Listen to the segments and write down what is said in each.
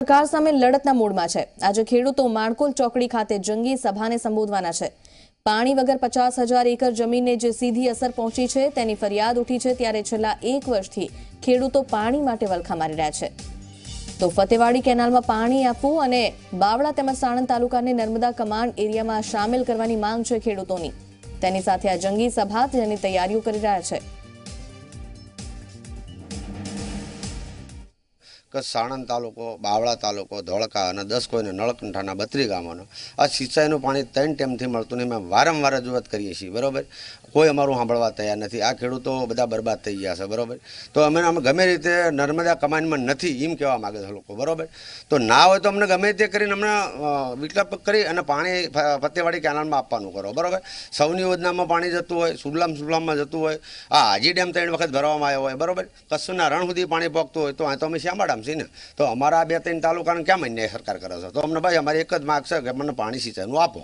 સરકાર સામે લડતના મૂડમાં છે। આજે ખેડૂતો માણકોલ ચોકડી ખાતે જંગી સભાને સંબોધવાના છે। પાણી વગર 50,000 એકર જમીનને જે સીધી અસર પહોંચી છે તેની ફરિયાદ ઉઠી છે, ત્યારે છેલ્લા 1 વર્ષથી ખેડૂતો પાણી માટે વલખા મારી રહ્યા છે। તો ફતેવાડી કેનાલમાં પાણી આપવું અને બાવળા તેમજ સાણંદ તાલુકાને નર્મદા કમાન્ડ એરિયામાં સામેલ કરવાની માંગ છે ખેડૂતોની। તેની સાથે આ જંગી સભા તેની તૈયારીઓ કરી રહ્યા છે। સાણંદ તાલુકો, બાવળા तालुको, धोळका અને 10 कोઈને नळकंठाના 32 ગામોનો આ સિંચાઈનું પાણી 3 ટાઈમથી મળતું નહીં। અમે વારંવાર રજૂઆત કરીએ છીએ, બરાબર। કોઈ અમારું સાંભળવા તૈયાર નથી। આ ખેડૂતો બધા બરબાદ થઈ ગયા છે, બરાબર। તો અમે ગમે રીતે નર્મદા કમાન્ડમાં નથી એમ કહેવા માગે છે લોકો, બરાબર। તો ના હોય તો અમને ગમે તે કરીને અમને વિકલ્પ કરી અને પાણી ફતેવાડી કેનાલમાં આપવાનું કરો, બરાબર। સૌની યોજનામાં પાણી જતું હોય, સુબલામાં જતું હોય, આ હાજી ડેમ 3 વખત ભરવામાં આવ્યો હોય, બરાબર। કચ્છના રણ સુધી પાણી પહોંચતું હોય તો આ તો અમે શ્યામાડામ છીએ ને। તો અમારા 2-3 તાલુકાને કેમ અન્યાય સરકાર કરે છે? તો અમને ભાઈ અમારી એક જ માગ છે કે મને પાણી સિંચાઈનું આપો।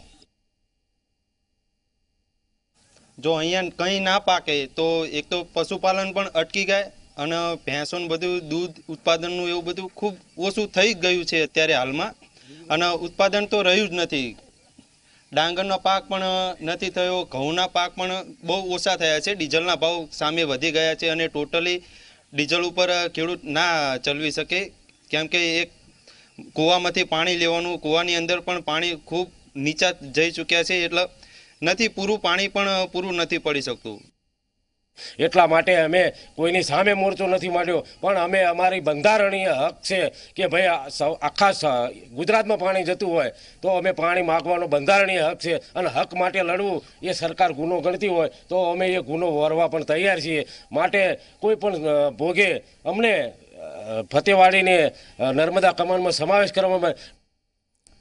જો અહીંયા કંઈ ના પાકે તો એક તો પશુપાલન પણ અટકી જાય અને ભેંસોનું બધું દૂધ ઉત્પાદનનું એવું બધું ખૂબ ઓછું થઈ ગયું છે અત્યારે હાલમાં, અને ઉત્પાદન તો રહ્યું જ નથી। ડાંગરનો પાક પણ નથી થયો, ઘઉંના પાક પણ બહુ ઓછા થયા છે। ડીઝલના ભાવ સામે વધી ગયા છે અને ટોટલી ડીઝલ ઉપર ખેડૂત ના ચલાવી શકે, કેમ કે એક કૂવામાંથી પાણી લેવાનું, કૂવાની અંદર પણ પાણી ખૂબ નીચા જઈ ચૂક્યા છે, એટલે નથી પૂરું પાણી પણ પૂરું નથી પડી શકતું। એટલા માટે અમે કોઈની સામે મોરચો નથી માંડ્યો, પણ અમે અમારી બંધારણીય હક છે કે ભાઈ આખા ગુજરાતમાં પાણી જતું હોય તો અમે પાણી માગવાનો બંધારણીય હક છે, અને હક માટે લડવું એ સરકાર ગુનો ગણતી હોય તો અમે એ ગુનો વરવા પણ તૈયાર છીએ। માટે કોઈ પણ ભોગે અમને ફતેવાડીને નર્મદા કમાન્ડમાં સમાવેશ કરવામાં।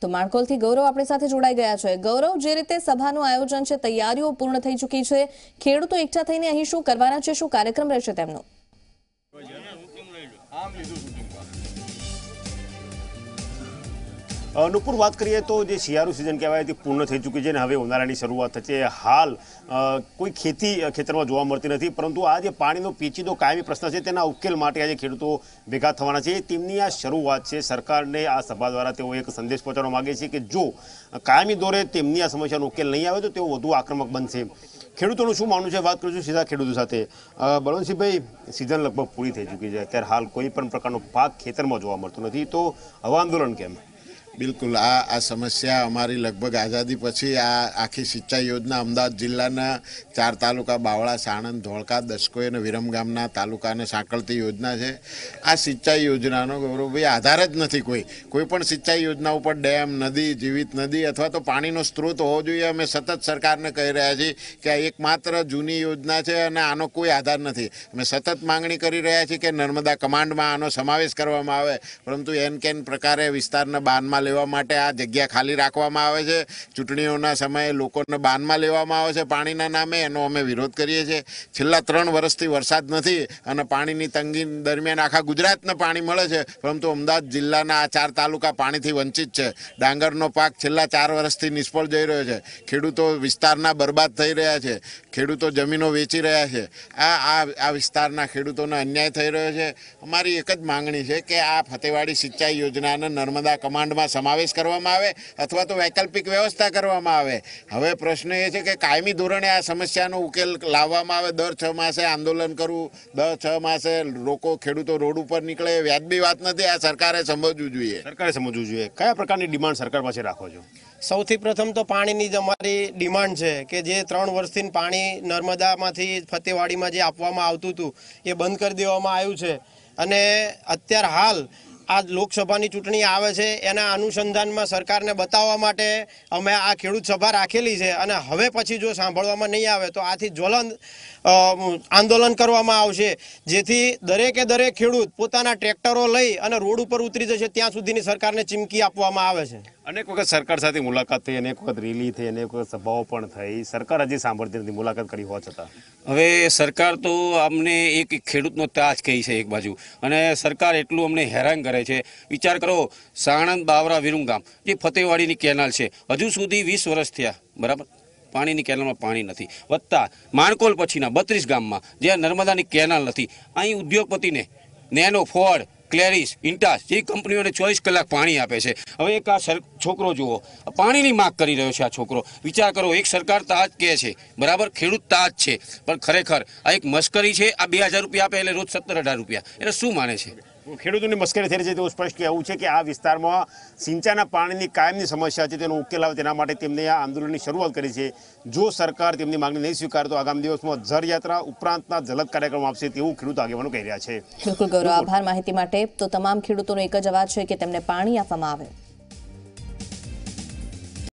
તો માણકોલથી ગૌરવ આપણી સાથે જોડાઈ ગયા છે। ગૌરવ, જે રીતે સભાનું આયોજન છે, તૈયારીઓ પૂર્ણ થઈ ચૂકી છે, ખેડૂતો એકઠા થઈને અહીં શું કરવાના છે, શું કાર્યક્રમ રહેશે તેમનો? નુપુર, વાત કરીએ તો જે શિયાળુ સિઝન કહેવાય તે પૂર્ણ થઈ ચૂકી છે અને હવે ઉનાળાની શરૂઆત થશે। હાલ કોઈ ખેતરમાં જોવા મળતી નથી, પરંતુ આ જે પાણીનો પેચીદો કાયમી પ્રશ્ન છે તેના ઉકેલ માટે આજે ખેડૂતો ભેગા થવાના છે। તેમની આ શરૂઆત છે। સરકારને આ સભા દ્વારા તેઓ એક સંદેશ પહોંચાડવા માગે છે કે જો કાયમી દોરે તેમની આ સમસ્યાનો ઉકેલ નહીં આવે તો તેઓ વધુ આક્રમક બનશે। ખેડૂતોનું શું માનવું છે, વાત કરીશું સીધા ખેડૂતો સાથે। બળવંતસિંહભાઈ, સિઝન લગભગ પૂરી થઈ ચૂકી છે, અત્યારે હાલ કોઈ પણ પ્રકારનો પાક ખેતરમાં જોવા મળતો નથી, તો હવા આંદોલન કેમ? બિલકુલ, આ સમસ્યા અમારી લગભગ આઝાદી પછી આ આખી સિંચાઈ યોજના અમદાવાદ જિલ્લાના 4 તાલુકા બાવળા, સાણંદ, ધોળકા, 10 કોઈ અને વિરમગામના તાલુકાને સાંકળતી યોજના છે। આ સિંચાઈ યોજનાનો ગૌરવભાઈ આધાર જ નથી કોઈ પણ સિંચાઈ યોજના ઉપર ડેમ, નદી, જીવિત નદી અથવા તો પાણીનો સ્ત્રોત હોવો જોઈએ। અમે સતત સરકારને કહી રહ્યા છીએ કે આ એકમાત્ર જૂની યોજના છે અને આનો કોઈ આધાર નથી। અમે સતત માંગણી કરી રહ્યા છીએ કે નર્મદા કમાન્ડમાં આનો સમાવેશ કરવામાં આવે, પરંતુ એન પ્રકારે વિસ્તારના બાનમાં લેવા માટે આ જગ્યા ખાલી રાખવામાં આવે છે। ચૂંટણીઓના સમયે લોકોને બાનમાં લેવામાં આવે છે પાણીના નામે, એનો અમે વિરોધ કરીએ છીએ। છેલ્લા 3 વર્ષથી વરસાદ નથી અને પાણીની તંગી દરમિયાન આખા ગુજરાતને પાણી મળે છે, પરંતુ અમદાવાદ જિલ્લાના આ 4 તાલુકા પાણીથી વંચિત છે। ડાંગરનો પાક છેલ્લા 4 વર્ષથી નિષ્ફળ જઈ રહ્યો છે। ખેડૂતો વિસ્તારના બરબાદ થઈ રહ્યા છે, ખેડૂતો જમીનો વેચી રહ્યા છે। આ વિસ્તારના ખેડૂતોને અન્યાય થઈ રહ્યો છે। અમારી એક જ માંગણી છે કે આ ફતેવાડી સિંચાઈ યોજનાને નર્મદા કમાન્ડમાં સમાવેશ કરવામાં આવે અથવા તો વૈકલ્પિક વ્યવસ્થા કરવામાં આવે। હવે પ્રશ્ન એ છે કે કાયમી ધોરણે આ સમસ્યાનો ઉકેલ લાવવામાં આવે। દર 6 માસે આંદોલન કરવું, દર 6 માસે લોકો ખેડૂતો રોડ ઉપર નીકળે, વ્યાજબી વાત નથી। આ સરકારે સમજવું જોઈએ। કયા પ્રકારની ડિમાન્ડ સરકાર પાસે રાખો છો? સૌથી પ્રથમ તો પાણીની જ અમારી ડિમાન્ડ છે કે જે 3 વર્ષથી પાણી નર્મદામાંથી ફતેવાડીમાં જે આપવામાં આવતું હતું એ બંધ કરી દેવામાં આવ્યું છે, અને અત્યારે હાલ આ લોકસભાની ચૂંટણી આવે છે એના અનુસંધાનમાં સરકારને બતાવવા માટે અમે આ ખેડૂત સભા રાખેલી છે। અને હવે પછી જો સાંભળવામાં નહીં આવે તો આથી જ્વલંત આંદોલન કરવામાં આવશે, જેથી દરેકે દરેક ખેડૂત પોતાના ટ્રેક્ટરો લઈ અને રોડ ઉપર ઉતરી જશે ત્યાં સુધીની સરકારને ચીમકી આપવામાં આવે છે। અનેક વખત સરકાર સાથે મુલાકાત થઈ, અનેક વખત રેલી થઈ, અનેક વખત સભાઓ પણ થઈ, સરકાર હજી સાંભળતી નથી મુલાકાત કરી હોવા છતાં। હવે સરકાર તો અમને એક ખેડૂતનો તાજ કહી છે એક બાજુ, અને સરકાર એટલું અમને હેરાન કરે છે। વિચાર કરો, સાણંદ, બાવરા, વિરમગામ જે ફતેવાડીની કેનાલ છે, હજુ સુધી 20 વર્ષ થયા, બરાબર, પાણીની કેનાલમાં પાણી નથી। વત્તા માણકોલ પછીના 32 ગામમાં જ્યાં નર્મદાની કેનાલ નથી, અહીં ઉદ્યોગપતિને નેનો, ફોર્ડ, ક્લેરિસ, ઇન્ટાસ જેવી કંપનીઓને 24 કલાક પાણી આપે છે. હવે એક આ છોકરો જુઓ, પાણીની માગ કરી રહ્યો છે આ છોકરો. વિચાર કરો, એક સરકાર તાજ કહે છે, બરાબર, ખેડૂત તાજ છે, પણ ખરેખર આ એક મશ્કરી છે. આ 2000 રૂપિયા આપે એટલે રોજ 17-18 રૂપિયા, એટલે શું માને છે? ખેડૂતોની મશ્કરી થઈ રહી છે. તેવું સ્પષ્ટ કહેવું છે કે આ વિસ્તારમાં સિંચાઈના પાણીની કાયમની સમસ્યા છે, તેનો ઉકેલ આવે તેના માટે તેમને આ આંદોલનની શરૂઆત કરી છે. જો સરકાર તેમની માંગણી નહીં સ્વીકારે તો આગામી દિવસમાં જળયાત્રા ઉપરાંતના જલદ કાર્યક્રમ આપશે તેવું ખેડૂત આગેવાનો કહી રહ્યા છે. બિલકુલ ગૌરવ, આભાર માહિતી માટે. તો તમામ ખેડૂતોનો એક જ અવાજ છે કે તેમને પાણી આપવામાં આવે.